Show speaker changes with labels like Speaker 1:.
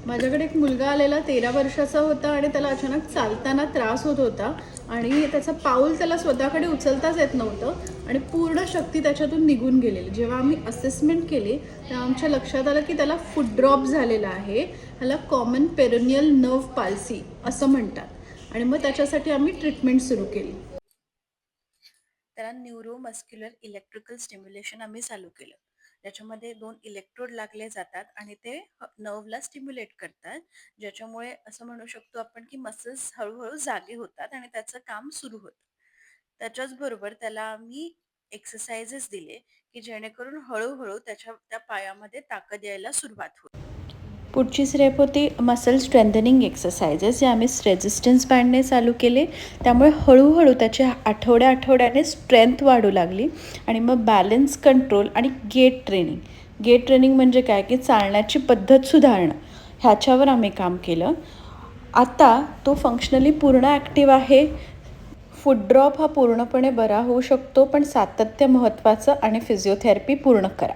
Speaker 1: माझ्याकडे एक मुलगा आलेला 13 वर्षाचा होता आणि त्याला अचानक चालताना त्रास होत होता आणि त्याचं पाऊल त्याला स्वतःकडे उचलताच येत नव्हतं आणि पूर्ण शक्ती त्याच्यातून निघून गेलेली. जेव्हा आम्ही असेसमेंट केली तेव्हा आमच्या लक्षात आलं की त्याला फूट ड्रॉप झालेला आहे. ह्याला कॉमन पेरोनियल नर्व्ह पाल्सी असं म्हणतात आणि मग त्याच्यासाठी आम्ही ट्रीटमेंट सुरू केली.
Speaker 2: त्याला न्यूरोमस्क्युलर इलेक्ट्रिकल स्टिम्युलेशन आम्ही चालू केलं. त्याच्यामध्ये 2 इलेक्ट्रोड लागले जातात आणि ते नर्व्हला स्टिम्युलेट करतात, ज्याच्यामुळे असं म्हणू शकतो आपण की मसल्स हळूहळू जागे होतात आणि त्याचं काम सुरू होतं. त्याच्याच बरोबर त्याला आम्ही एक्सरसाइजेस दिले, की जेणेकरून हळूहळू त्या पायामध्ये ताकद यायला सुरुवात होईल. पुढची स्टेप होती मसल स्ट्रेंथनिंग एक्सरसाइजेस, जे आम्ही रेझिस्टन्स बँडने चालू केले. त्यामुळे हळूहळू त्याच्या आठवड्याने स्ट्रेंथ वाढू लागली आणि मग बॅलन्स कंट्रोल आणि गेट ट्रेनिंग म्हणजे काय की चालण्याची पद्धत सुधारणं, ह्याच्यावर आम्ही काम केलं. आता तो फंक्शनली पूर्ण ॲक्टिव्ह आहे. फूट ड्रॉप हा पूर्णपणे बरा होऊ शकतो, पण सातत्य महत्त्वाचं आणि फिजिओथेरपी पूर्ण करा.